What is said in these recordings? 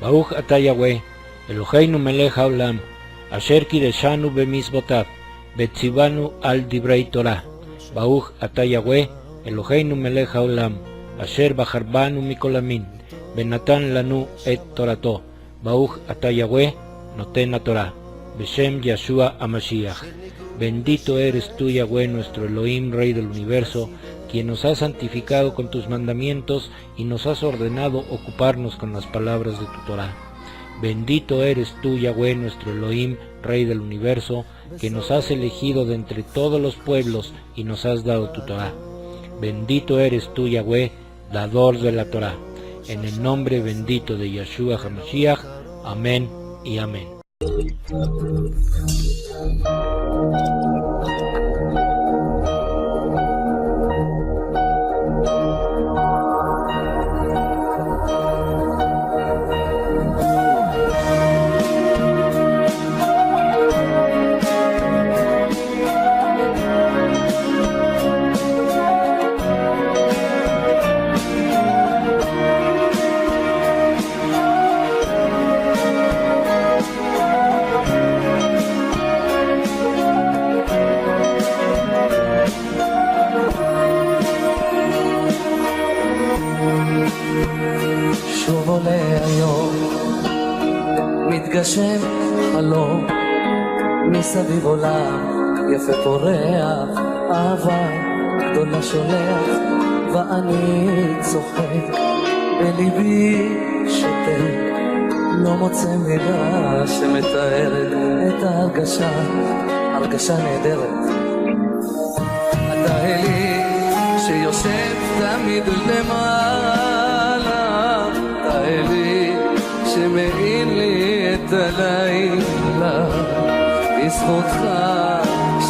Baruch Ata Yahweh, Eloheinu melech haolam, asher kideshanu b'mizvotav, v'tzivanu al divrei Torah. Baruch Ata Yahweh, Eloheinu melech haolam, asher bacharbanu mikol amin, v'natan lanu et Torato. Baruch Ata Yahweh, noten Torah. Beshem Yeshua HaMashiach. Bendito eres tú, Yahweh, nuestro Elohim, Rey del Universo, quien nos has santificado con tus mandamientos y nos has ordenado ocuparnos con las palabras de tu Torah. Bendito eres tú, Yahweh, nuestro Elohim, Rey del Universo, que nos has elegido de entre todos los pueblos y nos has dado tu Torah. Bendito eres tú, Yahweh, dador de la Torah. En el nombre bendito de Yeshua HaMashiach. Amén y amén. מתגשם חלום, מסביב עולם יפה פורח, אהבה גדולה שולח, ואני צוחק, בליבי שותק, לא מוצא מילה שמתארת את ההרגשה, הרגשה נהדרת. אתה אלי שיושב תמיד למעלה, אתה אלי שמעין לי את הלילה, בזכותך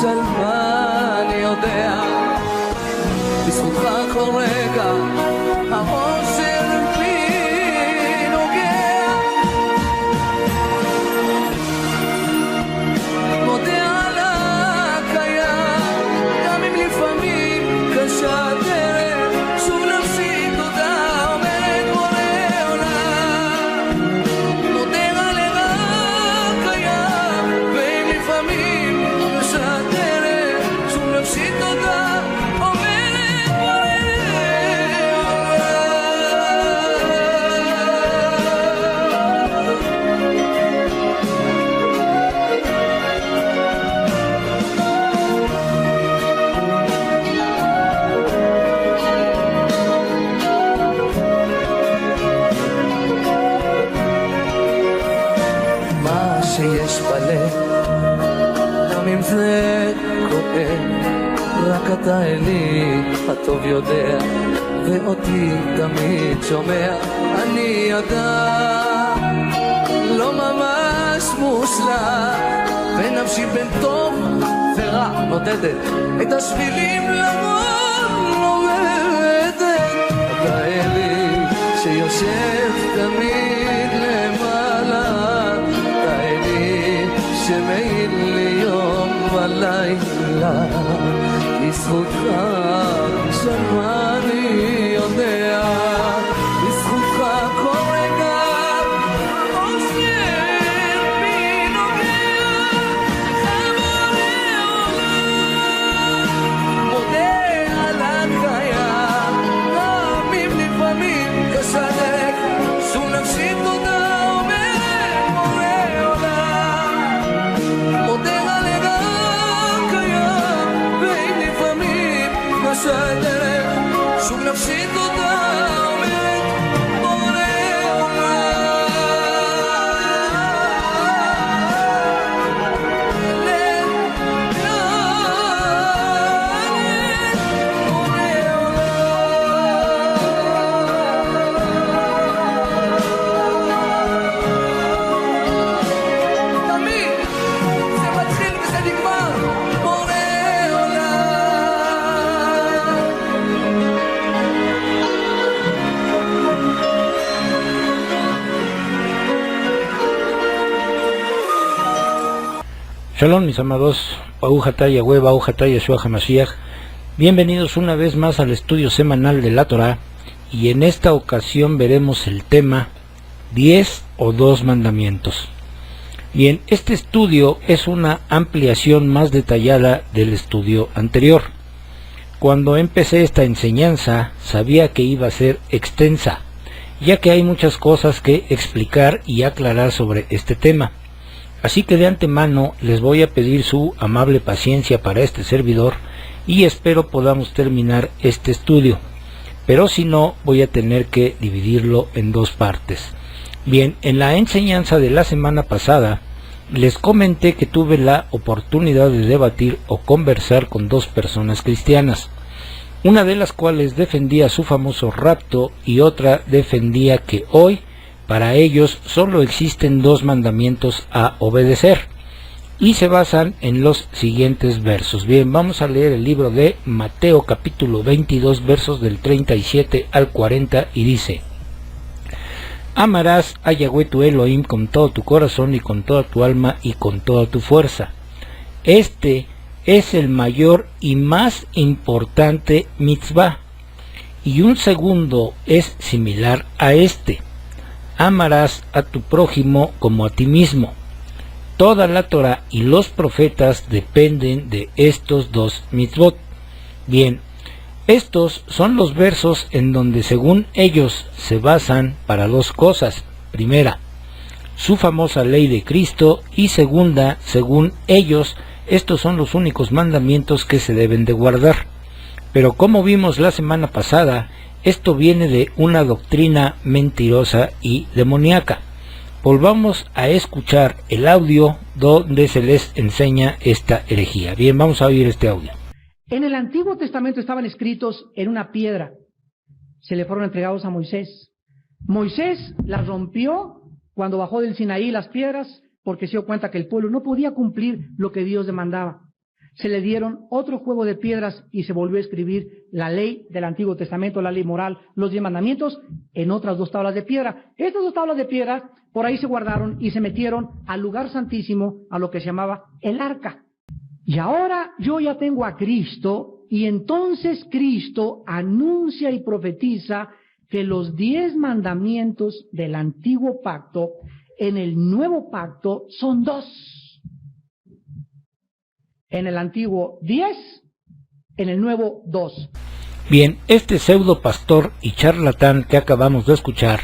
שלווה אני יודע, בזכותך כל רגע האושר בי נוגע, מודה על הקיים, גם אם לפעמים קשה הדרך, שוב נפסיק תודה אומרת בורא עולם, מודה על הקיים, ואם לפעמים קשה הדרך, שוב נפסיק תודה אומרת בורא מה שיש בלב, גם אם זה כואב, רק אתה אלי הטוב יודע, ואותי תמיד שומע. אני אדם לא ממש מושלם, ונפשי בין טוב ורע נודדת, את השבילים למון לומדת. אתה אלי שיושב תמיד למעלה, אתה אלי שמעין לי יום ולילה, בזכותך שלווה אני יודע, בזכותך כל רגע האושר בי נוגע, בורא עולם, מודה על הקיים, גם אם לפעמים קשה דרך, שוב נפשי תודה אומרת בורא עולם, מודה על הקיים, ואם לפעמים קשה הדרך, שוב נפשי תודה אומרת בורא תמיד זה מתחיל וזה נגמר, בורא Shalom, mis amados. Baruch Ata Yahweh, Baruch Ata Yeshua HaMashiach. Bienvenidos una vez más al estudio semanal de la Torah, y en esta ocasión veremos el tema 10 o 2 mandamientos. Bien, este estudio es una ampliación más detallada del estudio anterior. Cuando empecé esta enseñanza sabía que iba a ser extensa, ya que hay muchas cosas que explicar y aclarar sobre este tema. Así que de antemano les voy a pedir su amable paciencia para este servidor y espero podamos terminar este estudio. Pero si no, voy a tener que dividirlo en 2 partes. Bien, en la enseñanza de la semana pasada les comenté que tuve la oportunidad de debatir o conversar con 2 personas cristianas, una de las cuales defendía su famoso rapto y otra defendía que hoy para ellos solo existen 2 mandamientos a obedecer y se basan en los siguientes versos. Bien, vamos a leer el libro de Mateo capítulo 22 versos del 37 al 40 y dice: Amarás a Yahweh tu Elohim con todo tu corazón y con toda tu alma y con toda tu fuerza. Este es el mayor y más importante mitzvah, y un segundo es similar a este: amarás a tu prójimo como a ti mismo. Toda la Torah y los profetas dependen de estos 2 mitzvot. Bien, estos son los versos en donde según ellos se basan para 2 cosas. Primera, su famosa ley de Cristo, y segunda, según ellos, estos son los únicos mandamientos que se deben de guardar. Pero como vimos la semana pasada, esto viene de una doctrina mentirosa y demoníaca. Volvamos a escuchar el audio donde se les enseña esta herejía. Bien, vamos a oír este audio. En el Antiguo Testamento estaban escritos en una piedra. Se le fueron entregados a Moisés. Moisés las rompió cuando bajó del Sinaí las piedras, porque se dio cuenta que el pueblo no podía cumplir lo que Dios demandaba. Se le dieron otro juego de piedras y se volvió a escribir la ley del Antiguo Testamento, la ley moral, los 10 mandamientos, en otras 2 tablas de piedra. Estas 2 tablas de piedra por ahí se guardaron y se metieron al lugar santísimo, a lo que se llamaba el arca. Y ahora yo ya tengo a Cristo, y entonces Cristo anuncia y profetiza que los 10 mandamientos del antiguo pacto en el nuevo pacto son 2. En el antiguo 10, en el nuevo 2. Bien, este pseudo pastor y charlatán que acabamos de escuchar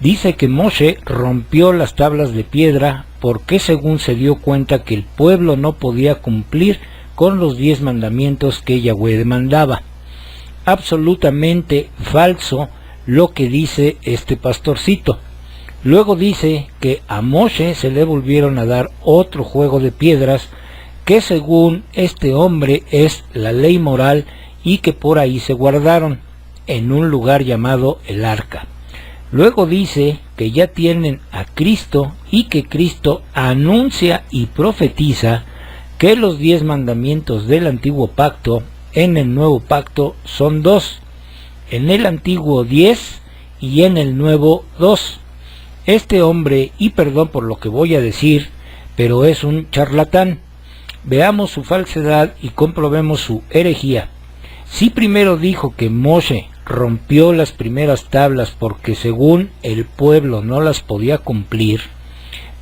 dice que Moshe rompió las tablas de piedra porque según se dio cuenta que el pueblo no podía cumplir con los 10 mandamientos que Yahweh demandaba. Absolutamente falso lo que dice este pastorcito. Luego dice que a Moshe se le volvieron a dar otro juego de piedras que según este hombre es la ley moral y que por ahí se guardaron en un lugar llamado el arca. Luego dice que ya tienen a Cristo y que Cristo anuncia y profetiza que los 10 mandamientos del antiguo pacto en el nuevo pacto son 2, en el antiguo 10 y en el nuevo 2. Este hombre, y perdón por lo que voy a decir, pero es un charlatán. Veamos su falsedad y comprobemos su herejía. Si primero dijo que Moshe rompió las primeras tablas porque según el pueblo no las podía cumplir,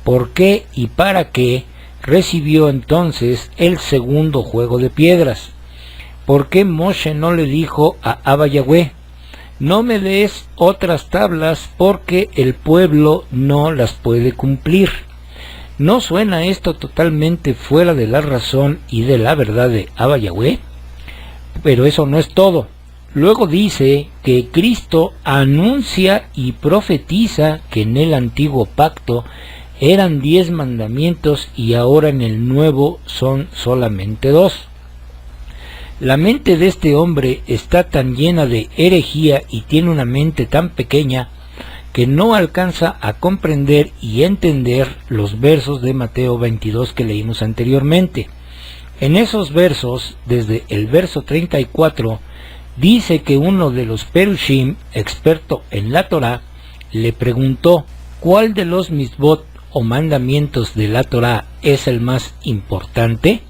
¿por qué y para qué recibió entonces el segundo juego de piedras? ¿Por qué Moshe no le dijo a Abba Yahweh: no me des otras tablas porque el pueblo no las puede cumplir? ¿No suena esto totalmente fuera de la razón y de la verdad de Abba Yahweh? Pero eso no es todo. Luego dice que Cristo anuncia y profetiza que en el antiguo pacto eran 10 mandamientos y ahora en el nuevo son solamente 2. La mente de este hombre está tan llena de herejía y tiene una mente tan pequeña que no alcanza a comprender y entender los versos de Mateo 22 que leímos anteriormente. En esos versos, desde el verso 34, dice que uno de los Perushim, experto en la Torá, le preguntó ¿cuál de los mitzvot o mandamientos de la Torá es el más importante?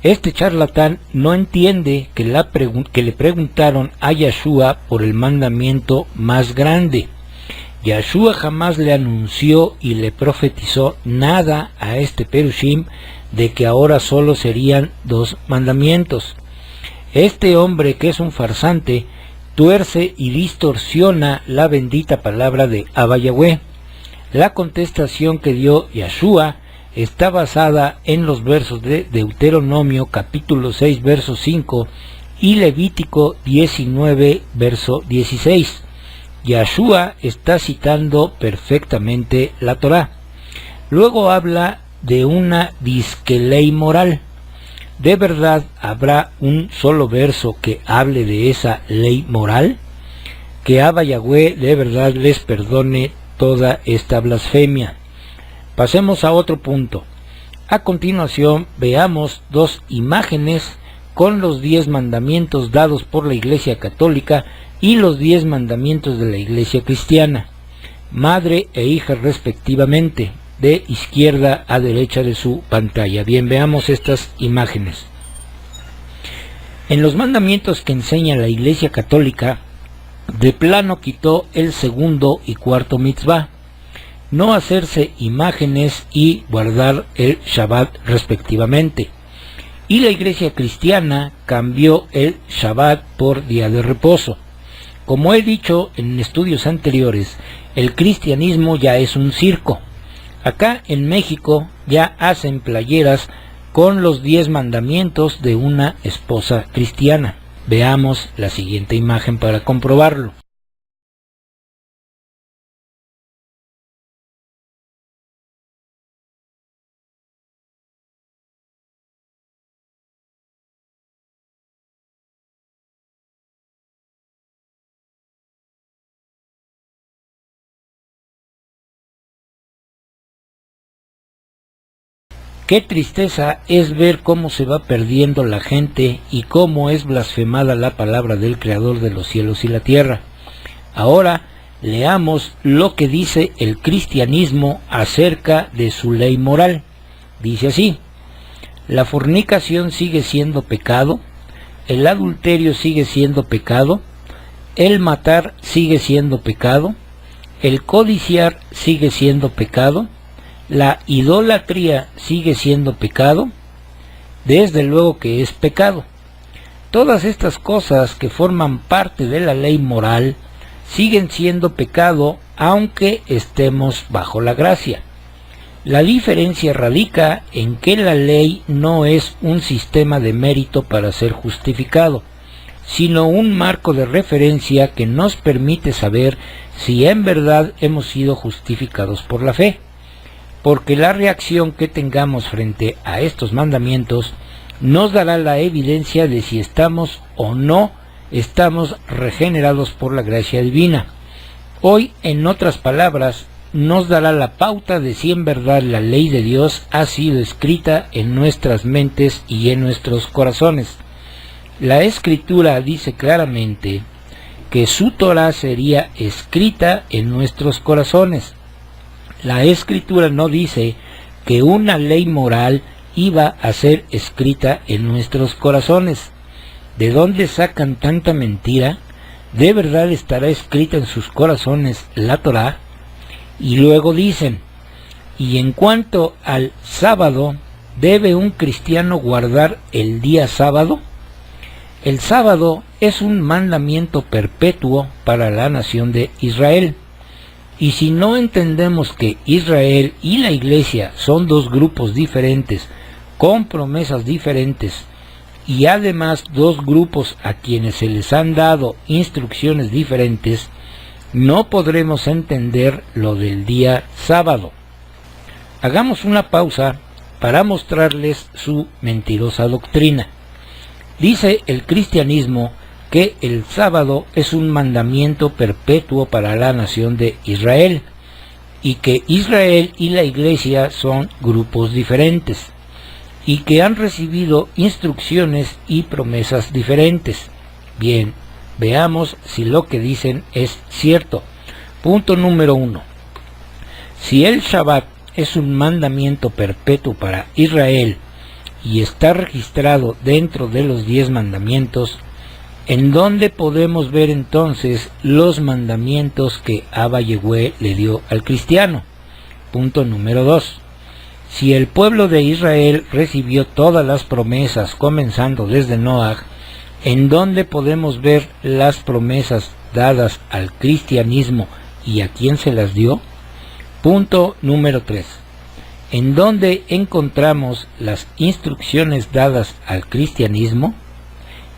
Este charlatán no entiende que le preguntaron a Yahshua por el mandamiento más grande. Yahshua jamás le anunció y le profetizó nada a este Perushim de que ahora solo serían 2 mandamientos. Este hombre, que es un farsante, tuerce y distorsiona la bendita palabra de Abba Yahweh. La contestación que dio Yahshua está basada en los versos de Deuteronomio capítulo 6 verso 5 y Levítico 19 verso 16. Yahshua está citando perfectamente la Torá. Luego habla de una disque ley moral. ¿De verdad habrá un solo verso que hable de esa ley moral? Que Abba Yahweh de verdad les perdone toda esta blasfemia. Pasemos a otro punto. A continuación veamos 2 imágenes con los 10 mandamientos dados por la Iglesia Católica y los 10 mandamientos de la Iglesia Cristiana, madre e hija respectivamente, de izquierda a derecha de su pantalla. Bien, veamos estas imágenes. En los mandamientos que enseña la Iglesia Católica, de plano quitó el segundo y cuarto mitzvah, no hacerse imágenes y guardar el Shabbat respectivamente. Y la Iglesia Cristiana cambió el Shabbat por día de reposo. Como he dicho en estudios anteriores, el cristianismo ya es un circo. Acá en México ya hacen playeras con los 10 mandamientos de una esposa cristiana. Veamos la siguiente imagen para comprobarlo. Qué tristeza es ver cómo se va perdiendo la gente y cómo es blasfemada la palabra del Creador de los cielos y la tierra. Ahora leamos lo que dice el cristianismo acerca de su ley moral. Dice así: la fornicación sigue siendo pecado, el adulterio sigue siendo pecado, el matar sigue siendo pecado, el codiciar sigue siendo pecado, la idolatría sigue siendo pecado. Desde luego que es pecado. Todas estas cosas que forman parte de la ley moral siguen siendo pecado aunque estemos bajo la gracia. La diferencia radica en que la ley no es un sistema de mérito para ser justificado, sino un marco de referencia que nos permite saber si en verdad hemos sido justificados por la fe. Porque la reacción que tengamos frente a estos mandamientos nos dará la evidencia de si estamos o no estamos regenerados por la gracia divina. Hoy, en otras palabras, nos dará la pauta de si en verdad la ley de Dios ha sido escrita en nuestras mentes y en nuestros corazones. La Escritura dice claramente que su Torah sería escrita en nuestros corazones. La Escritura no dice que una ley moral iba a ser escrita en nuestros corazones. ¿De dónde sacan tanta mentira? ¿De verdad estará escrita en sus corazones la Torá? Y luego dicen: y en cuanto al sábado, ¿debe un cristiano guardar el día sábado? El sábado es un mandamiento perpetuo para la nación de Israel. Y si no entendemos que Israel y la Iglesia son 2 grupos diferentes, con promesas diferentes, y además 2 grupos a quienes se les han dado instrucciones diferentes, no podremos entender lo del día sábado. Hagamos una pausa para mostrarles su mentirosa doctrina. Dice el cristianismo que el sábado es un mandamiento perpetuo para la nación de Israel, y que Israel y la Iglesia son grupos diferentes, y que han recibido instrucciones y promesas diferentes. Bien, veamos si lo que dicen es cierto. Punto número 1. Si el Shabbat es un mandamiento perpetuo para Israel y está registrado dentro de los 10 mandamientos, ¿En dónde podemos ver entonces los mandamientos que Abba Yehweh le dio al cristiano? Punto número 2. Si el pueblo de Israel recibió todas las promesas, comenzando desde Noaj, ¿en dónde podemos ver las promesas dadas al cristianismo y a quién se las dio? Punto número 3. ¿En dónde encontramos las instrucciones dadas al cristianismo?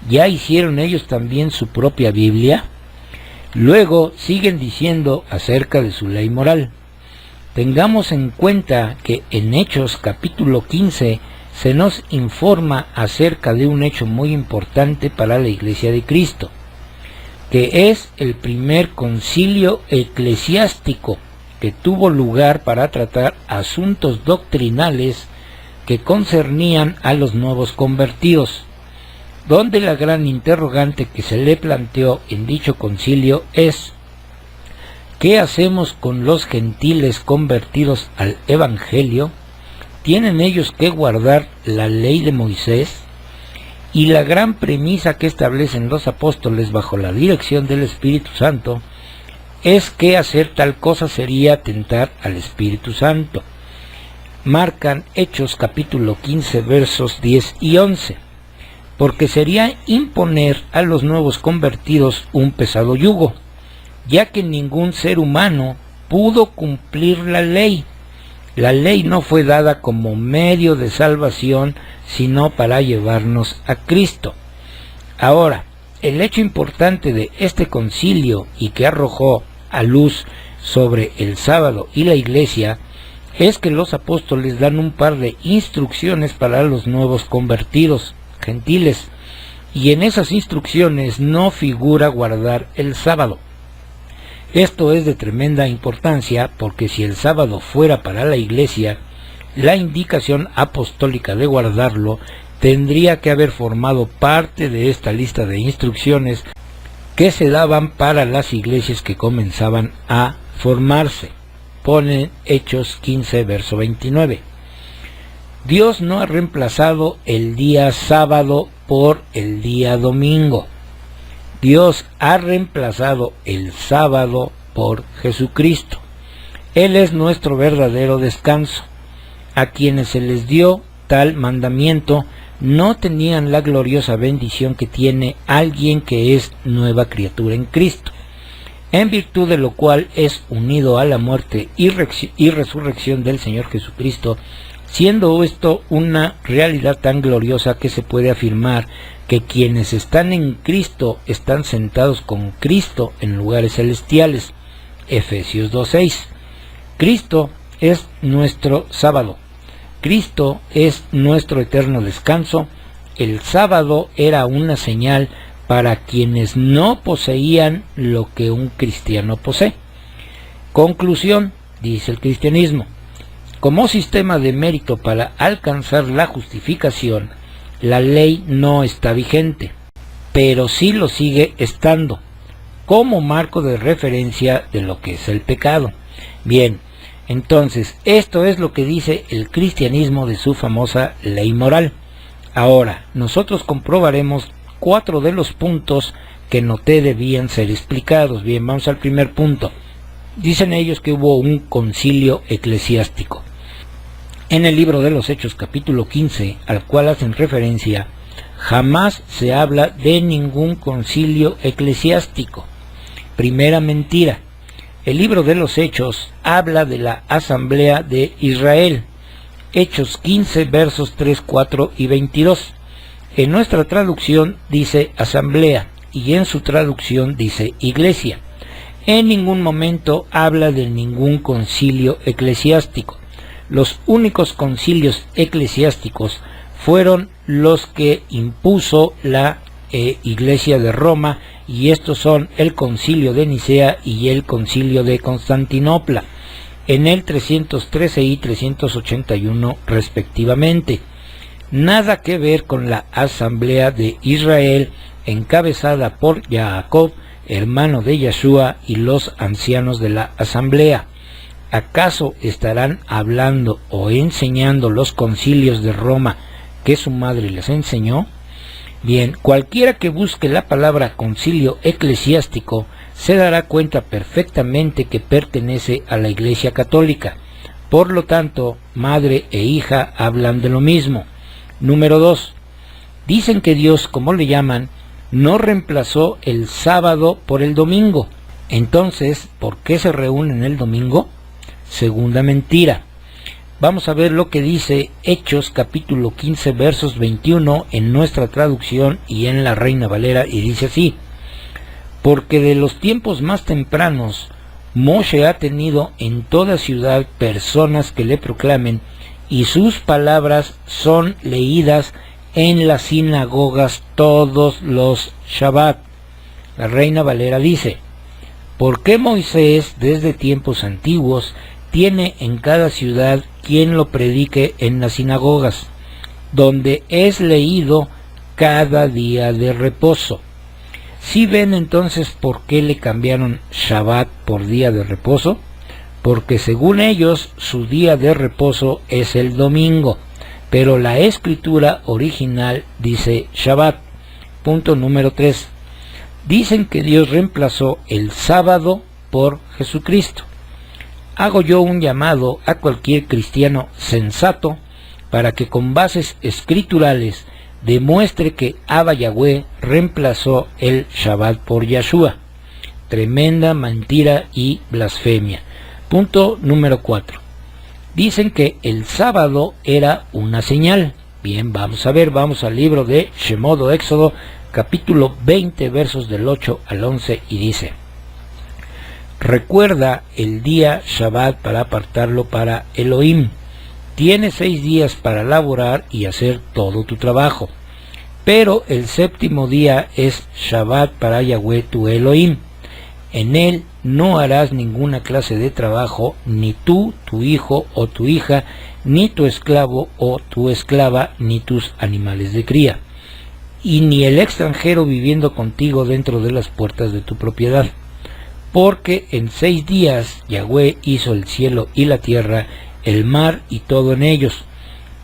¿Ya hicieron ellos también su propia Biblia? Luego siguen diciendo acerca de su ley moral. Tengamos en cuenta que en Hechos capítulo 15 se nos informa acerca de un hecho muy importante para la Iglesia de Cristo, que es el primer concilio eclesiástico que tuvo lugar para tratar asuntos doctrinales que concernían a los nuevos convertidos, donde la gran interrogante que se le planteó en dicho concilio es: ¿qué hacemos con los gentiles convertidos al Evangelio? ¿Tienen ellos que guardar la ley de Moisés? Y la gran premisa que establecen los apóstoles bajo la dirección del Espíritu Santo es que hacer tal cosa sería tentar al Espíritu Santo. Marcan Hechos capítulo 15 versos 10 y 11, porque sería imponer a los nuevos convertidos un pesado yugo, ya que ningún ser humano pudo cumplir la ley. La ley no fue dada como medio de salvación, sino para llevarnos a Cristo. Ahora, el hecho importante de este concilio y que arrojó a luz sobre el sábado y la iglesia es que los apóstoles dan un par de instrucciones para los nuevos convertidos gentiles, y en esas instrucciones no figura guardar el sábado. Esto es de tremenda importancia, porque si el sábado fuera para la iglesia, la indicación apostólica de guardarlo tendría que haber formado parte de esta lista de instrucciones que se daban para las iglesias que comenzaban a formarse. Pone Hechos 15 verso 29. Dios no ha reemplazado el día sábado por el día domingo. Dios ha reemplazado el sábado por Jesucristo. Él es nuestro verdadero descanso. A quienes se les dio tal mandamiento no tenían la gloriosa bendición que tiene alguien que es nueva criatura en Cristo, en virtud de lo cual es unido a la muerte y resurrección del Señor Jesucristo, siendo esto una realidad tan gloriosa que se puede afirmar que quienes están en Cristo están sentados con Cristo en lugares celestiales. Efesios 2:6. Cristo es nuestro sábado. Cristo es nuestro eterno descanso. El sábado era una señal para quienes no poseían lo que un cristiano posee. Conclusión, dice el cristianismo: como sistema de mérito para alcanzar la justificación, la ley no está vigente, pero sí lo sigue estando, como marco de referencia de lo que es el pecado. Bien, entonces, esto es lo que dice el cristianismo de su famosa ley moral. Ahora, nosotros comprobaremos 4 de los puntos que noté debían ser explicados. Bien, vamos al primer punto. Dicen ellos que hubo un concilio eclesiástico. En el libro de los Hechos capítulo 15, al cual hacen referencia, jamás se habla de ningún concilio eclesiástico. Primera mentira. El libro de los Hechos habla de la asamblea de Israel. Hechos 15 versos 3, 4 y 22. En nuestra traducción dice asamblea y en su traducción dice iglesia. En ningún momento habla de ningún concilio eclesiástico. Los únicos concilios eclesiásticos fueron los que impuso la Iglesia de Roma, y estos son el concilio de Nicea y el concilio de Constantinopla, en el 313 y 381 respectivamente. Nada que ver con la asamblea de Israel encabezada por Jacob, hermano de Yeshua, y los ancianos de la asamblea. ¿Acaso estarán hablando o enseñando los concilios de Roma que su madre les enseñó? Bien, cualquiera que busque la palabra concilio eclesiástico se dará cuenta perfectamente que pertenece a la Iglesia Católica. Por lo tanto, madre e hija hablan de lo mismo. Número 2. Dicen que Dios, como le llaman, no reemplazó el sábado por el domingo. Entonces, ¿por qué se reúnen el domingo? Segunda mentira. Vamos a ver lo que dice Hechos capítulo 15 versos 21 en nuestra traducción y en la Reina Valera, y dice así: porque de los tiempos más tempranos Moshe ha tenido en toda ciudad personas que le proclamen, y sus palabras son leídas en las sinagogas todos los Shabbat. La Reina Valera dice: porque Moisés desde tiempos antiguos tiene en cada ciudad quien lo predique en las sinagogas, donde es leído cada día de reposo. ¿Sí ven entonces por qué le cambiaron Shabbat por día de reposo? Porque según ellos su día de reposo es el domingo, pero la escritura original dice Shabbat. Punto número 3. Dicen que Dios reemplazó el sábado por Jesucristo. Hago yo un llamado a cualquier cristiano sensato para que con bases escriturales demuestre que Abba Yahweh reemplazó el Shabbat por Yahshua. Tremenda mentira y blasfemia. Punto número 4. Dicen que el sábado era una señal. Bien, vamos a ver, vamos al libro de Shemot o Éxodo, capítulo 20, versos del 8 al 11, y dice: recuerda el día Shabbat para apartarlo para Elohim. Tienes 6 días para laborar y hacer todo tu trabajo, pero el séptimo día es Shabbat para Yahweh tu Elohim. En él no harás ninguna clase de trabajo, ni tú, tu hijo o tu hija, ni tu esclavo o tu esclava, ni tus animales de cría, y ni el extranjero viviendo contigo dentro de las puertas de tu propiedad. Porque en 6 días Yahweh hizo el cielo y la tierra, el mar y todo en ellos,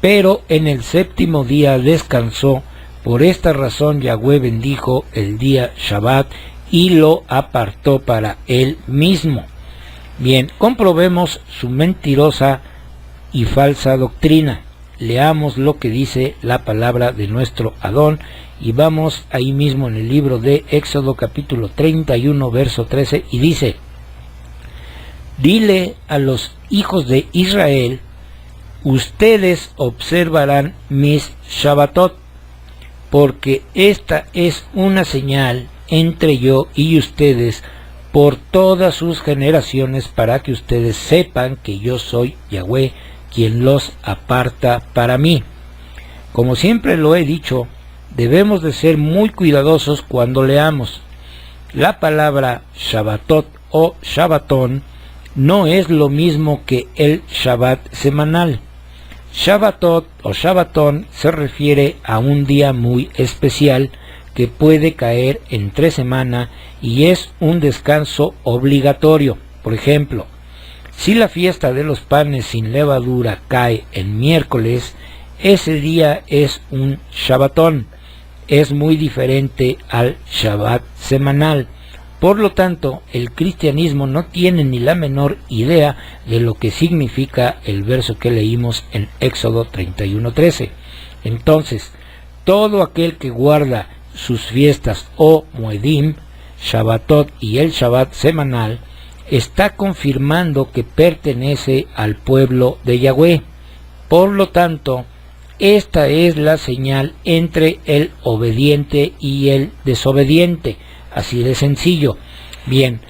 pero en el séptimo día descansó. Por esta razón Yahweh bendijo el día Shabbat y lo apartó para él mismo. Bien, comprobemos su mentirosa y falsa doctrina. Leamos lo que dice la palabra de nuestro Adón, y vamos ahí mismo en el libro de Éxodo capítulo 31 verso 13, y dice: dile a los hijos de Israel, ustedes observarán mis Shabbatot, porque esta es una señal entre yo y ustedes por todas sus generaciones, para que ustedes sepan que yo soy Yahweh, quien los aparta para mí. Como siempre lo he dicho, debemos de ser muy cuidadosos cuando leamos. La palabra Shabbatot o Shabbatón no es lo mismo que el Shabbat semanal. Shabbatot o Shabbatón se refiere a un día muy especial que puede caer entre semana y es un descanso obligatorio. Por ejemplo, si la fiesta de los panes sin levadura cae en miércoles, ese día es un Shabbatón. Es muy diferente al Shabbat semanal. Por lo tanto, el cristianismo no tiene ni la menor idea de lo que significa el verso que leímos en Éxodo 31:13. Entonces, todo aquel que guarda sus fiestas o Moedim, Shabbatot y el Shabbat semanal, está confirmando que pertenece al pueblo de Yahweh. Por lo tanto, esta es la señal entre el obediente y el desobediente, así de sencillo. Bien,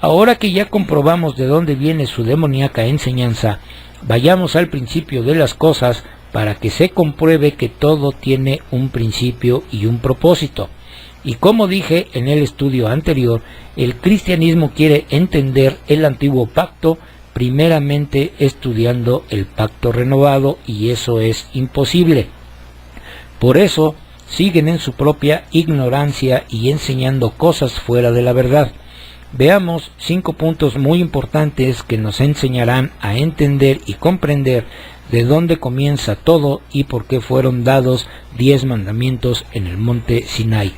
ahora que ya comprobamos de dónde viene su demoníaca enseñanza, vayamos al principio de las cosas para que se compruebe que todo tiene un principio y un propósito. Y como dije en el estudio anterior, el cristianismo quiere entender el antiguo pacto primeramente estudiando el pacto renovado, y eso es imposible. Por eso siguen en su propia ignorancia y enseñando cosas fuera de la verdad. Veamos 5 puntos muy importantes que nos enseñarán a entender y comprender de dónde comienza todo y por qué fueron dados 10 mandamientos en el monte Sinai.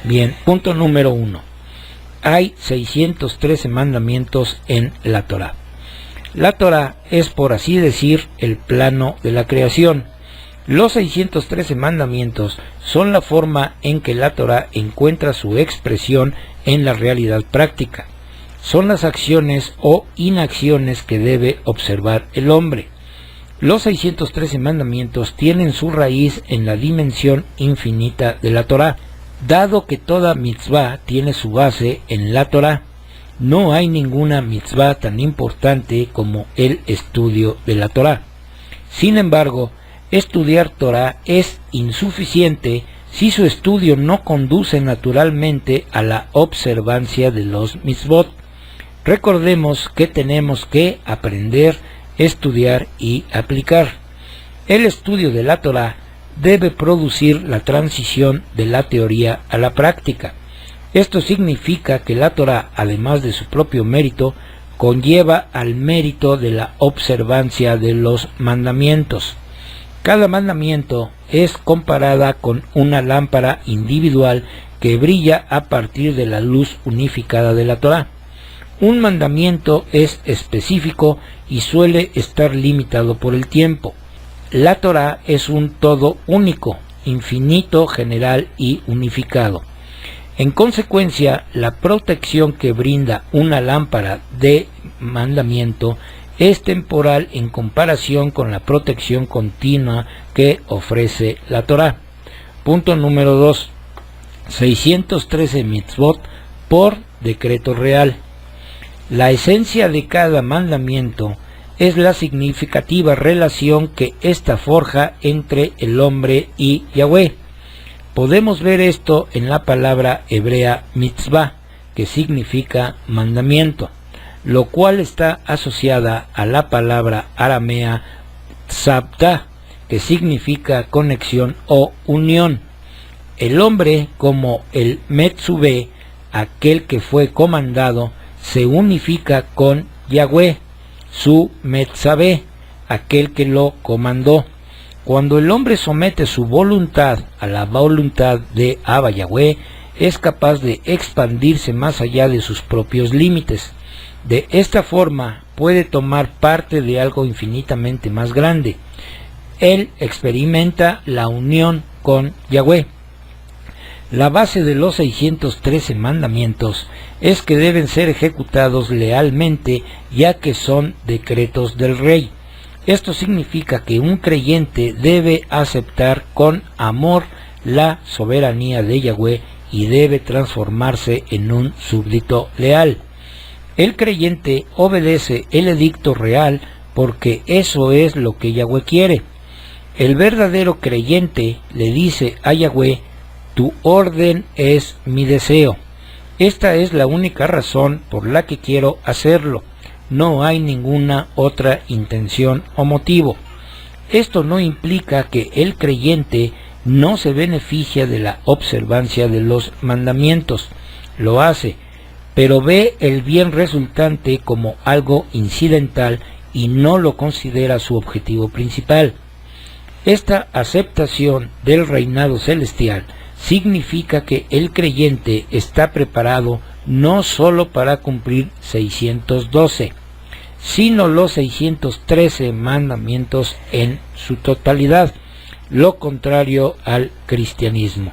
Bien, punto número 1. Hay 613 mandamientos en la Torá. La Torá es, por así decir, el plano de la creación. Los 613 mandamientos son la forma en que la Torá encuentra su expresión en la realidad práctica. Son las acciones o inacciones que debe observar el hombre. Los 613 mandamientos tienen su raíz en la dimensión infinita de la Torá. Dado que toda mitzvah tiene su base en la Torá, no hay ninguna mitzvah tan importante como el estudio de la Torá. Sin embargo, estudiar Torá es insuficiente si su estudio no conduce naturalmente a la observancia de los mitzvot. Recordemos que tenemos que aprender, estudiar y aplicar. El estudio de la Torá debe producir la transición de la teoría a la práctica. Esto significa que la Torá, además de su propio mérito, conlleva al mérito de la observancia de los mandamientos. Cada mandamiento es comparada con una lámpara individual que brilla a partir de la luz unificada de la Torá. Un mandamiento es específico y suele estar limitado por el tiempo. La Torá es un todo único, infinito, general y unificado. En consecuencia, la protección que brinda una lámpara de mandamiento es temporal en comparación con la protección continua que ofrece la Torá. Punto número 2. 613 mitzvot por decreto real. La esencia de cada mandamiento es la significativa relación que ésta forja entre el hombre y Yahweh. Podemos ver esto en la palabra hebrea mitzvah, que significa mandamiento, lo cual está asociada a la palabra aramea tzavta, que significa conexión o unión. El hombre, como el metzubé, aquel que fue comandado, se unifica con Yahweh, su metzabé, aquel que lo comandó. Cuando el hombre somete su voluntad a la voluntad de Abba Yahweh, es capaz de expandirse más allá de sus propios límites. De esta forma puede tomar parte de algo infinitamente más grande. Él experimenta la unión con Yahweh. La base de los 613 mandamientos es que deben ser ejecutados lealmente, ya que son decretos del rey. Esto significa que un creyente debe aceptar con amor la soberanía de Yahweh y debe transformarse en un súbdito leal. El creyente obedece el edicto real porque eso es lo que Yahweh quiere. El verdadero creyente le dice a Yahweh: tu orden es mi deseo. Esta es la única razón por la que quiero hacerlo. No hay ninguna otra intención o motivo. Esto no implica que el creyente no se beneficia de la observancia de los mandamientos. Lo hace, pero ve el bien resultante como algo incidental y no lo considera su objetivo principal. Esta aceptación del reinado celestial significa que el creyente está preparado no solo para cumplir 612, sino los 613 mandamientos en su totalidad, lo contrario al cristianismo.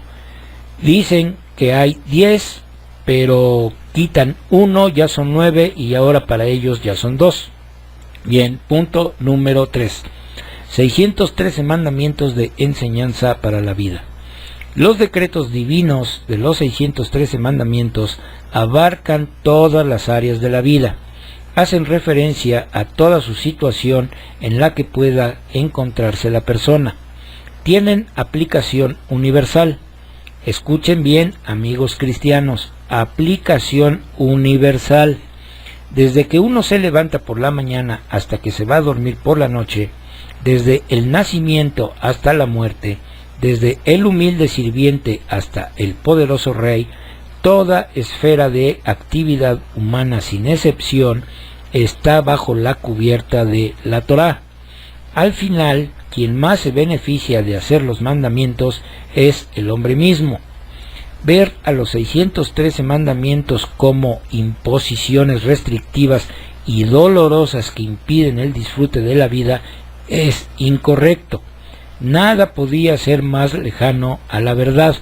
Dicen que hay 10, pero quitan uno, ya son 9 y ahora para ellos ya son 2. Bien, punto número 3. 613 mandamientos de enseñanza para la vida. Los decretos divinos de los 613 mandamientos abarcan todas las áreas de la vida. Hacen referencia a toda su situación en la que pueda encontrarse la persona. Tienen aplicación universal. Escuchen bien, amigos cristianos, aplicación universal. Desde que uno se levanta por la mañana hasta que se va a dormir por la noche, desde el nacimiento hasta la muerte, desde el humilde sirviente hasta el poderoso rey, toda esfera de actividad humana sin excepción está bajo la cubierta de la Torá. Al final, quien más se beneficia de hacer los mandamientos es el hombre mismo. Ver a los 613 mandamientos como imposiciones restrictivas y dolorosas que impiden el disfrute de la vida es incorrecto. Nada podía ser más lejano a la verdad.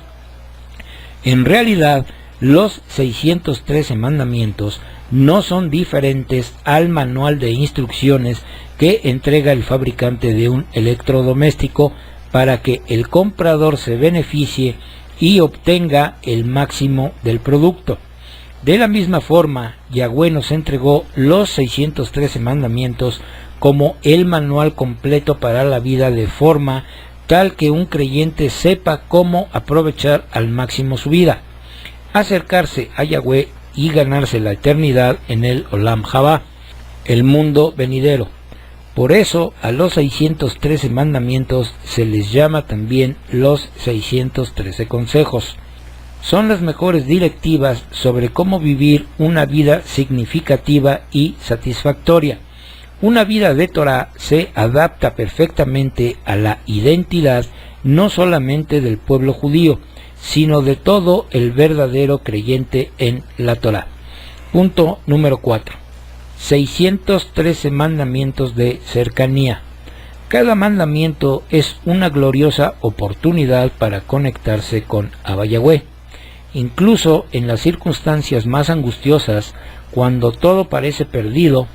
En realidad, los 613 mandamientos no son diferentes al manual de instrucciones que entrega el fabricante de un electrodoméstico para que el comprador se beneficie y obtenga el máximo del producto. De la misma forma, Yahweh nos entregó los 613 mandamientos como el manual completo para la vida, de forma tal que un creyente sepa cómo aprovechar al máximo su vida, acercarse a Yahweh y ganarse la eternidad en el Olam Jabá, el mundo venidero. Por eso a los 613 mandamientos se les llama también los 613 consejos. Son las mejores directivas sobre cómo vivir una vida significativa y satisfactoria. Una vida de Torah se adapta perfectamente a la identidad no solamente del pueblo judío, sino de todo el verdadero creyente en la Torah. Punto número 4. 613 mandamientos de cercanía. Cada mandamiento es una gloriosa oportunidad para conectarse con Abba Yahweh. Incluso en las circunstancias más angustiosas, cuando todo parece perdido,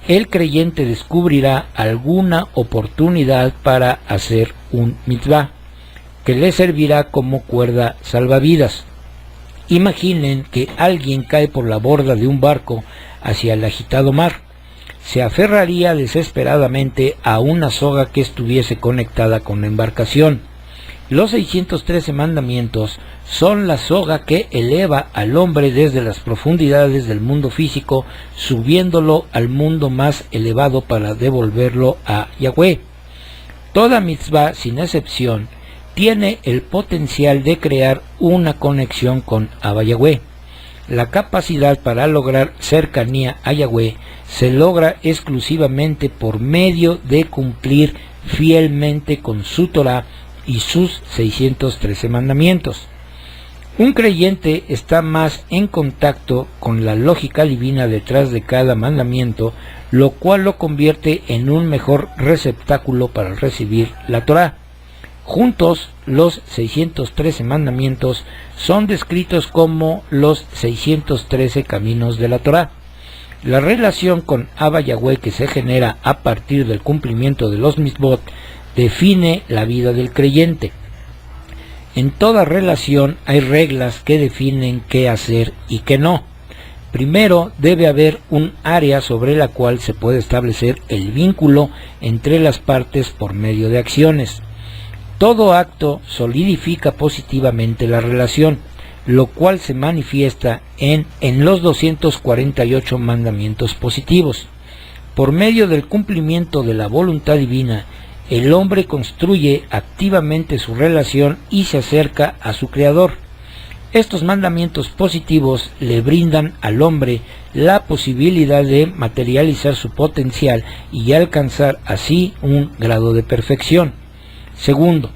el creyente descubrirá alguna oportunidad para hacer un mitzvah, que le servirá como cuerda salvavidas. Imaginen que alguien cae por la borda de un barco hacia el agitado mar. Se aferraría desesperadamente a una soga que estuviese conectada con la embarcación. Los 613 mandamientos son la soga que eleva al hombre desde las profundidades del mundo físico, subiéndolo al mundo más elevado para devolverlo a Yahweh. Toda mitzvah, sin excepción, tiene el potencial de crear una conexión con Abba Yahweh. La capacidad para lograr cercanía a Yahweh se logra exclusivamente por medio de cumplir fielmente con su Torah y sus 613 mandamientos. Un creyente está más en contacto con la lógica divina detrás de cada mandamiento, lo cual lo convierte en un mejor receptáculo para recibir la Torah. Juntos, los 613 mandamientos son descritos como los 613 caminos de la Torah. La relación con Abba Yahweh que se genera a partir del cumplimiento de los mitzvot define la vida del creyente. En toda relación hay reglas que definen qué hacer y qué no. Primero debe haber un área sobre la cual se puede establecer el vínculo entre las partes por medio de acciones. Todo acto solidifica positivamente la relación, lo cual se manifiesta en los 248 mandamientos positivos. Por medio del cumplimiento de la voluntad divina, el hombre construye activamente su relación y se acerca a su Creador. Estos mandamientos positivos le brindan al hombre la posibilidad de materializar su potencial y alcanzar así un grado de perfección. Segundo,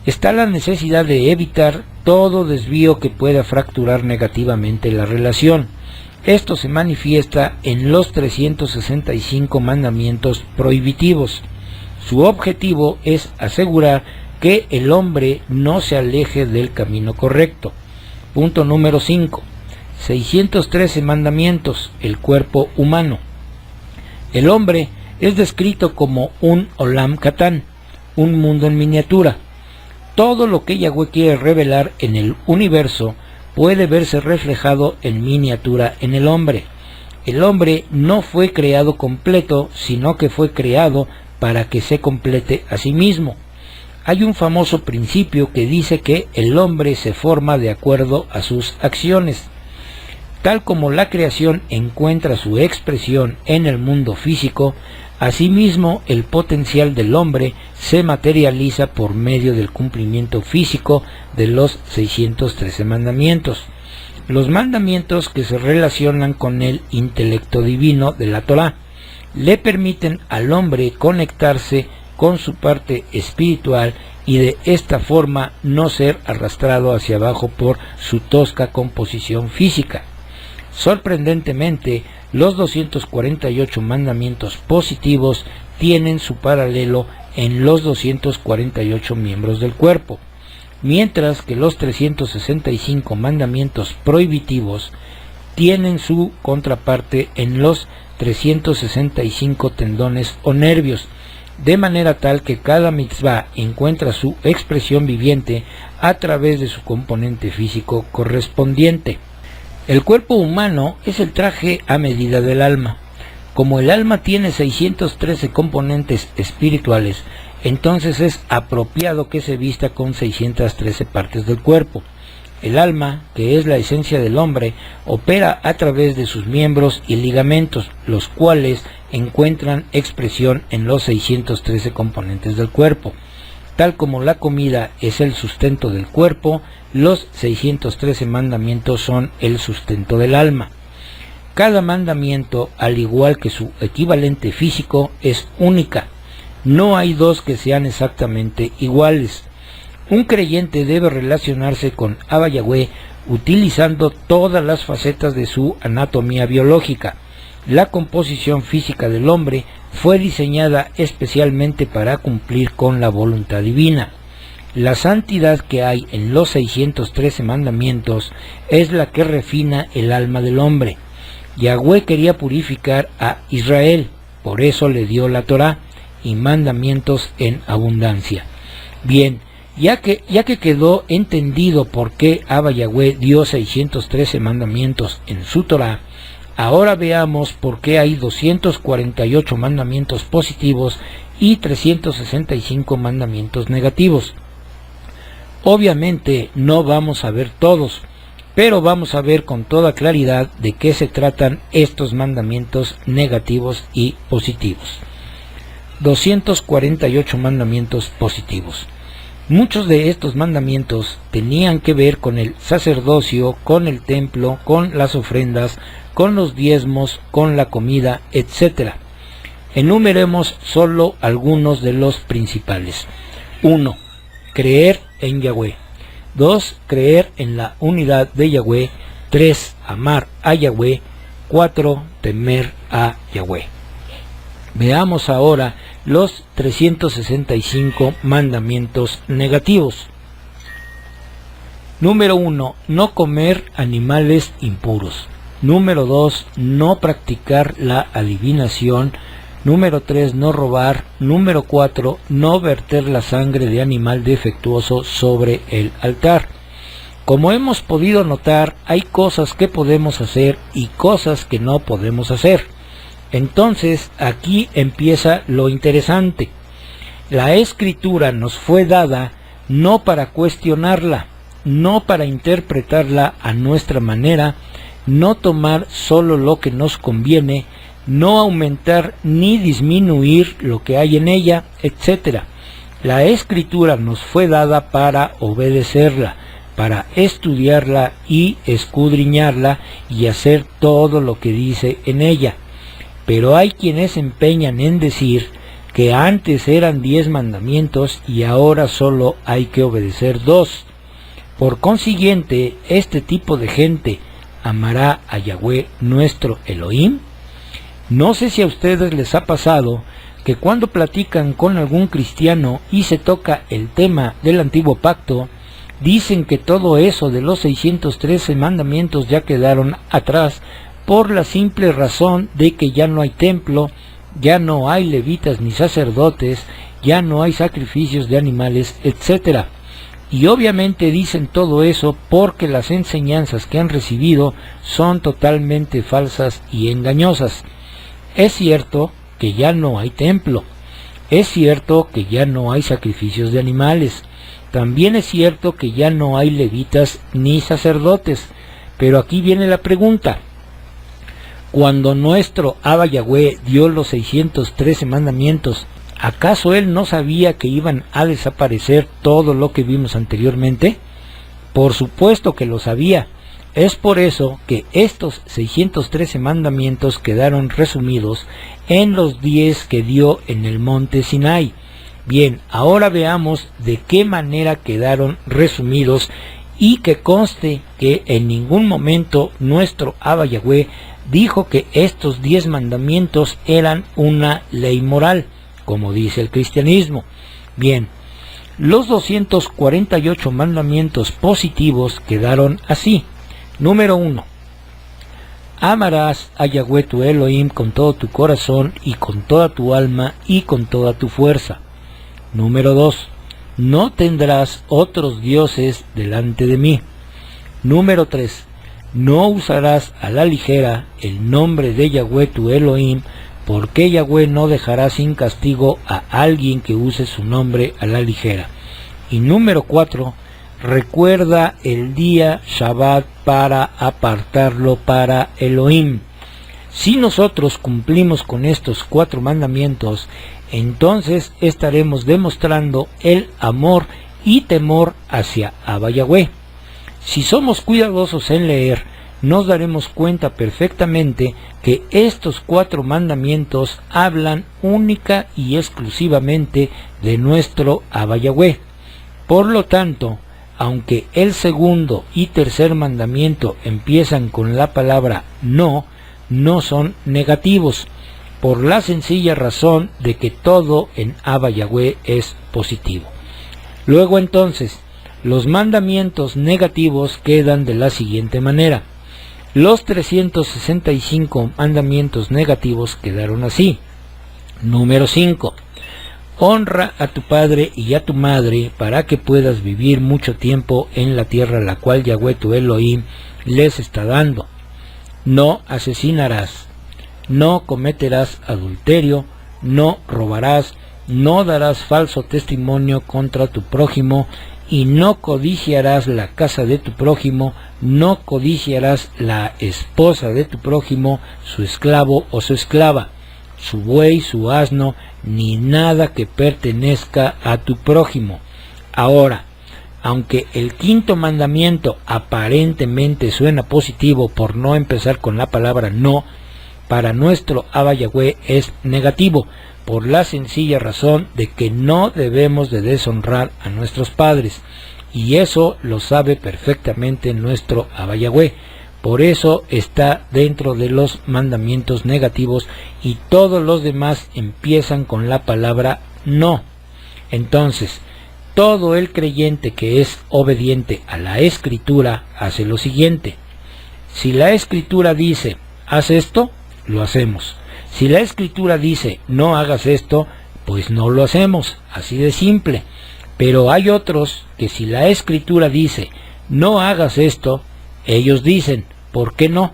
está la necesidad de evitar todo desvío que pueda fracturar negativamente la relación. Esto se manifiesta en los 365 mandamientos prohibitivos. Su objetivo es asegurar que el hombre no se aleje del camino correcto. Punto número 5. 613 mandamientos, el cuerpo humano. El hombre es descrito como un Olam Katán, un mundo en miniatura. Todo lo que Yahweh quiere revelar en el universo puede verse reflejado en miniatura en el hombre. El hombre no fue creado completo, sino que fue creado para que se complete a sí mismo. Hay un famoso principio que dice que el hombre se forma de acuerdo a sus acciones. Tal como la creación encuentra su expresión en el mundo físico, asimismo el potencial del hombre se materializa por medio del cumplimiento físico de los 613 mandamientos. Los mandamientos que se relacionan con el intelecto divino de la Torah le permiten al hombre conectarse con su parte espiritual y de esta forma no ser arrastrado hacia abajo por su tosca composición física. Sorprendentemente, los 248 mandamientos positivos tienen su paralelo en los 248 miembros del cuerpo, mientras que los 365 mandamientos prohibitivos tienen su contraparte en los 365 tendones o nervios, de manera tal que cada mitzvah encuentra su expresión viviente a través de su componente físico correspondiente. El cuerpo humano es el traje a medida del alma. Como el alma tiene 613 componentes espirituales, entonces es apropiado que se vista con 613 partes del cuerpo. El alma, que es la esencia del hombre, opera a través de sus miembros y ligamentos, los cuales encuentran expresión en los 613 componentes del cuerpo. Tal como la comida es el sustento del cuerpo, los 613 mandamientos son el sustento del alma. Cada mandamiento, al igual que su equivalente físico, es única. No hay dos que sean exactamente iguales. Un creyente debe relacionarse con Abba Yahweh utilizando todas las facetas de su anatomía biológica. La composición física del hombre fue diseñada especialmente para cumplir con la voluntad divina. La santidad que hay en los 613 mandamientos es la que refina el alma del hombre. Yahweh quería purificar a Israel, por eso le dio la Torá y mandamientos en abundancia. Bien, ya que quedó entendido por qué Abba Yahweh dio 613 mandamientos en su Torá, ahora veamos por qué hay 248 mandamientos positivos y 365 mandamientos negativos. Obviamente no vamos a ver todos, pero vamos a ver con toda claridad de qué se tratan estos mandamientos negativos y positivos. 248 mandamientos positivos. Muchos de estos mandamientos tenían que ver con el sacerdocio, con el templo, con las ofrendas, con los diezmos, con la comida, etc. Enumeremos solo algunos de los principales. 1. Creer en Yahweh. 2. Creer en la unidad de Yahweh. 3. Amar a Yahweh. 4. Temer a Yahweh. Veamos ahora los 365 mandamientos negativos. Número 1. No comer animales impuros. Número 2. No practicar la adivinación. Número 3. No robar. Número 4. No verter la sangre de animal defectuoso sobre el altar. Como hemos podido notar, hay cosas que podemos hacer y cosas que no podemos hacer. Entonces, aquí empieza lo interesante. La Escritura nos fue dada no para cuestionarla, no para interpretarla a nuestra manera, no tomar solo lo que nos conviene, no aumentar ni disminuir lo que hay en ella, etc. La Escritura nos fue dada para obedecerla, para estudiarla y escudriñarla y hacer todo lo que dice en ella. Pero hay quienes se empeñan en decir que antes eran 10 mandamientos y ahora solo hay que obedecer 2. Por consiguiente, este tipo de gente amará a Yahweh nuestro Elohim. No sé si a ustedes les ha pasado que cuando platican con algún cristiano y se toca el tema del antiguo pacto, dicen que todo eso de los 613 mandamientos ya quedaron atrás, por la simple razón de que ya no hay templo, ya no hay levitas ni sacerdotes, ya no hay sacrificios de animales, etc. Y obviamente dicen todo eso porque las enseñanzas que han recibido son totalmente falsas y engañosas. Es cierto que ya no hay templo, es cierto que ya no hay sacrificios de animales, también es cierto que ya no hay levitas ni sacerdotes, pero aquí viene la pregunta. Cuando nuestro Abba Yahweh dio los 613 mandamientos, ¿acaso él no sabía que iban a desaparecer todo lo que vimos anteriormente? Por supuesto que lo sabía. Es por eso que estos 613 mandamientos quedaron resumidos en los 10 que dio en el monte Sinai. Bien, ahora veamos de qué manera quedaron resumidos, y que conste que en ningún momento nuestro Abba Yahweh dijo que estos 10 mandamientos eran una ley moral, como dice el cristianismo. Bien, los 248 mandamientos positivos quedaron así. Número 1. Amarás a Yahweh tu Elohim con todo tu corazón y con toda tu alma y con toda tu fuerza. Número 2. No tendrás otros dioses delante de mí. Número 3. No usarás a la ligera el nombre de Yahweh tu Elohim, porque Yahweh no dejará sin castigo a alguien que use su nombre a la ligera. Y número 4. Recuerda el día Shabbat para apartarlo para Elohim. Si nosotros cumplimos con estos 4 mandamientos, entonces estaremos demostrando el amor y temor hacia Abba Yahweh. Si somos cuidadosos en leer, nos daremos cuenta perfectamente que estos 4 mandamientos hablan única y exclusivamente de nuestro Abba Yahweh. Por lo tanto, aunque el segundo y tercer mandamiento empiezan con la palabra no son negativos, por la sencilla razón de que todo en Abba Yahweh es positivo. Luego entonces, los mandamientos negativos quedan de la siguiente manera. Los 365 mandamientos negativos quedaron así. Número 5. Honra a tu padre y a tu madre para que puedas vivir mucho tiempo en la tierra la cual Yahweh tu Elohim les está dando. No asesinarás. No cometerás adulterio, no robarás, no darás falso testimonio contra tu prójimo, y no codiciarás la casa de tu prójimo, no codiciarás la esposa de tu prójimo, su esclavo o su esclava, su buey, su asno, ni nada que pertenezca a tu prójimo. Ahora, aunque el quinto mandamiento aparentemente suena positivo por no empezar con la palabra no, para nuestro Abba Yahweh es negativo, por la sencilla razón de que no debemos de deshonrar a nuestros padres, y eso lo sabe perfectamente nuestro Abba Yahweh. Por eso está dentro de los mandamientos negativos, y todos los demás empiezan con la palabra no. Entonces, todo el creyente que es obediente a la Escritura hace lo siguiente. Si la Escritura dice, haz esto, lo hacemos. Si la Escritura dice, no hagas esto, pues no lo hacemos, así de simple. Pero hay otros que si la Escritura dice, no hagas esto, ellos dicen, ¿por qué no?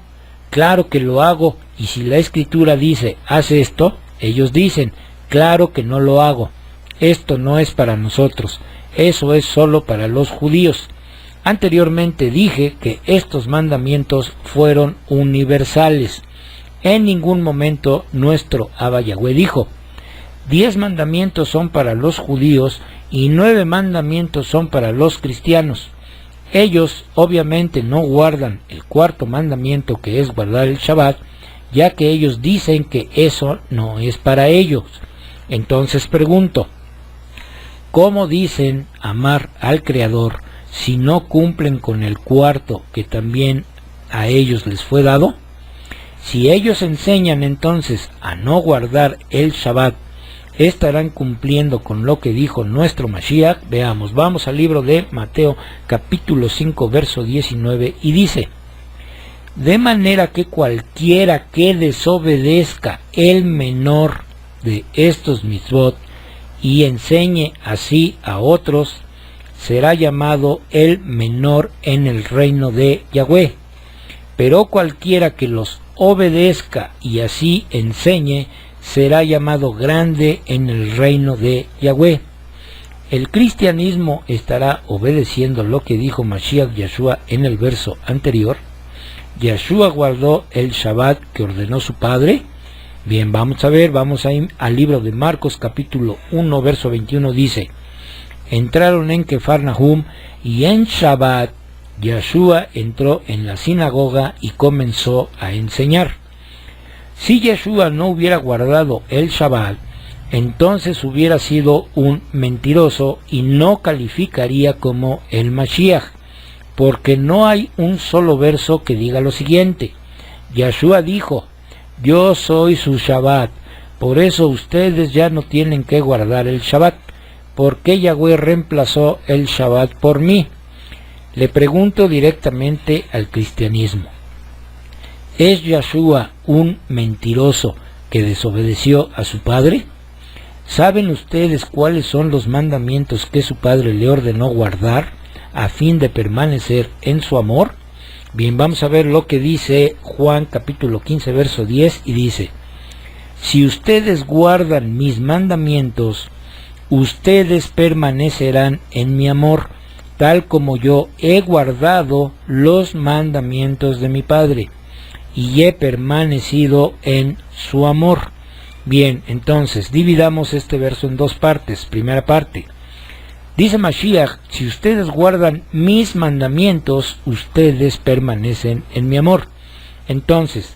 Claro que lo hago. Y si la Escritura dice, haz esto, ellos dicen, claro que no lo hago. Esto no es para nosotros, eso es solo para los judíos. Anteriormente dije que estos mandamientos fueron universales. En ningún momento nuestro Abba Yahweh dijo, 10 mandamientos son para los judíos y 9 mandamientos son para los cristianos. Ellos obviamente no guardan el cuarto mandamiento, que es guardar el Shabbat, ya que ellos dicen que eso no es para ellos. Entonces pregunto, ¿cómo dicen amar al Creador si no cumplen con el cuarto que también a ellos les fue dado? Si ellos enseñan entonces a no guardar el Shabbat, estarán cumpliendo con lo que dijo nuestro Mashiach. Veamos, vamos al libro de Mateo capítulo 5 verso 19 y dice, de manera que cualquiera que desobedezca el menor de estos mitzvot y enseñe así a otros, será llamado el menor en el reino de Yahweh. Pero cualquiera que los obedezca y así enseñe, será llamado grande en el reino de Yahweh. El cristianismo estará obedeciendo lo que dijo Mashiach Yeshua en el verso anterior. Yeshua guardó el Shabbat que ordenó su Padre. Bien, vamos a ver, vamos a ir al libro de Marcos capítulo 1 verso 21, dice, entraron en Kefarnahum y en Shabbat Yeshua entró en la sinagoga y comenzó a enseñar. Si Yeshua no hubiera guardado el Shabbat, entonces hubiera sido un mentiroso y no calificaría como el Mashiach, porque no hay un solo verso que diga lo siguiente. Yahshua dijo: yo soy su Shabbat, por eso ustedes ya no tienen que guardar el Shabbat, porque Yahweh reemplazó el Shabbat por mí. Le pregunto directamente al cristianismo: ¿es Yahshua un mentiroso que desobedeció a su padre? ¿Saben ustedes cuáles son los mandamientos que su padre le ordenó guardar a fin de permanecer en su amor? Bien, vamos a ver lo que dice Juan capítulo 15 verso 10, y dice: si ustedes guardan mis mandamientos, ustedes permanecerán en mi amor, tal como yo he guardado los mandamientos de mi Padre, y he permanecido en su amor. Bien, entonces, dividamos este verso en dos partes. Primera parte. Dice Mashiach: si ustedes guardan mis mandamientos, ustedes permanecen en mi amor. Entonces,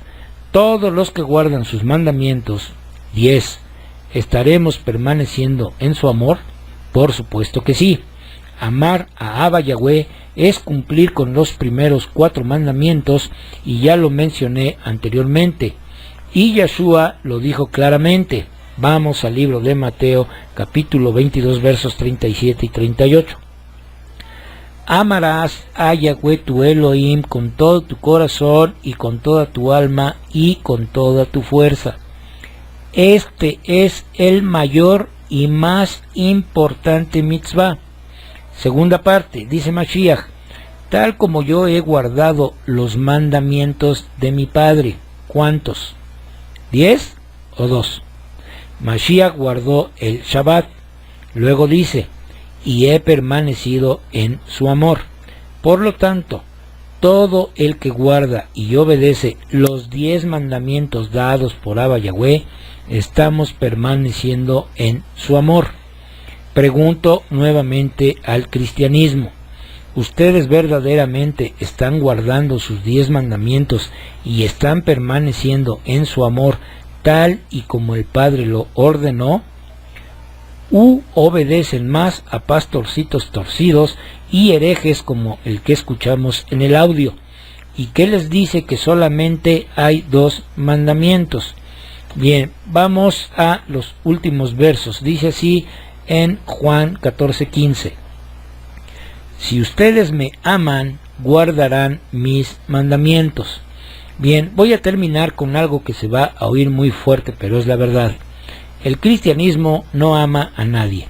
todos los que guardan sus mandamientos, 10, ¿estaremos permaneciendo en su amor? Por supuesto que sí. Amar a Abba Yahweh es cumplir con los primeros 4 mandamientos, y ya lo mencioné anteriormente. Y Yahshua lo dijo claramente. Vamos al libro de Mateo, capítulo 22, versos 37 y 38. Amarás a Yahweh tu Elohim con todo tu corazón y con toda tu alma y con toda tu fuerza. Este es el mayor y más importante mitzvah. Segunda parte, dice Mashiach: tal como yo he guardado los mandamientos de mi Padre. ¿Cuántos? ¿10 o 2? Mashiach guardó el Shabbat. Luego dice: y he permanecido en su amor. Por lo tanto, todo el que guarda y obedece los 10 mandamientos dados por Abba Yahweh, estamos permaneciendo en su amor. Pregunto nuevamente al cristianismo: ¿ustedes verdaderamente están guardando sus 10 mandamientos y están permaneciendo en su amor tal y como el Padre lo ordenó? ¿U obedecen más a pastorcitos torcidos y herejes como el que escuchamos en el audio, y que les dice que solamente hay 2 mandamientos? Bien, vamos a los últimos versos. Dice así en Juan 14:15: si ustedes me aman, guardarán mis mandamientos. Bien, voy a terminar con algo que se va a oír muy fuerte, pero es la verdad. El cristianismo no ama a nadie.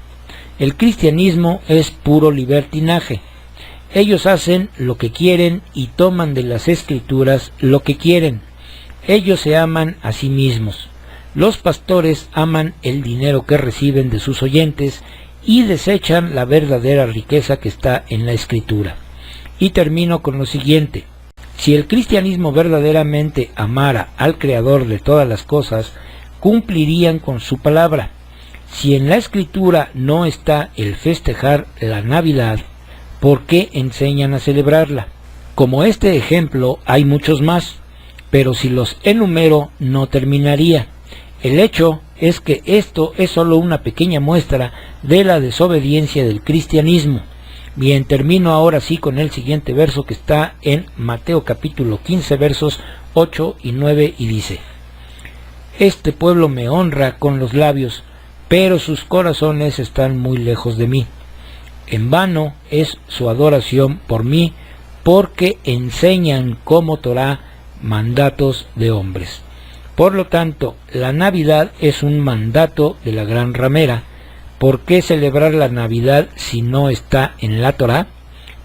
El cristianismo es puro libertinaje. Ellos hacen lo que quieren y toman de las escrituras lo que quieren. Ellos se aman a sí mismos. Los pastores aman el dinero que reciben de sus oyentes y desechan la verdadera riqueza que está en la escritura. Y termino con lo siguiente: si el cristianismo verdaderamente amara al Creador de todas las cosas, cumplirían con su palabra. Si en la escritura no está el festejar la Navidad, ¿por qué enseñan a celebrarla? Como este ejemplo hay muchos más, pero si los enumero no terminaría. El hecho es que esto es solo una pequeña muestra de la desobediencia del cristianismo. Bien, termino ahora sí con el siguiente verso que está en Mateo capítulo 15 versos 8 y 9, y dice: este pueblo me honra con los labios, pero sus corazones están muy lejos de mí. En vano es su adoración por mí, porque enseñan como Torá mandatos de hombres. Por lo tanto, la Navidad es un mandato de la gran ramera. ¿Por qué celebrar la Navidad si no está en la Torá?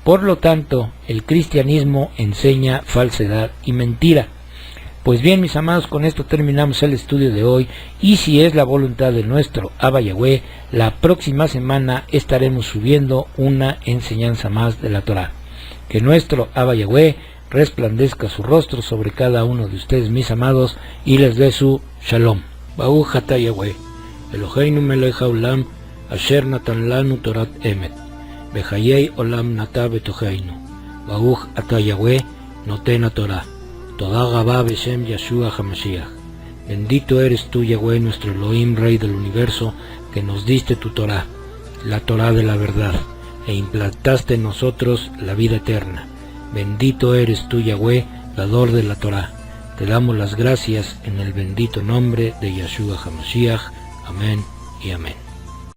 Por lo tanto, el cristianismo enseña falsedad y mentira. Pues bien, mis amados, con esto terminamos el estudio de hoy, y si es la voluntad de nuestro Abba Yahweh, la próxima semana estaremos subiendo una enseñanza más de la Torá. Que nuestro Abba Yahweh resplandezca su rostro sobre cada uno de ustedes, mis amados, y les dé su Shalom. Baruch atah Yahweh, Eloheinu melech haolam, asher natan lanu Torat emet, bechayei olam nata betocheinu. Baruch atah Yahweh, noten haTorah. תודה רבה בשם ישוע המשיח. Bendito eres tú, Yahweh, nuestro Elohim, Rey del universo, que nos diste tu Torah, la Torah de la verdad, e implantaste en nosotros la vida eterna. Bendito eres tú, Yahweh, dador de la Torah. Te damos las gracias en el bendito nombre de Yeshua HaMashiach. Amén y amén.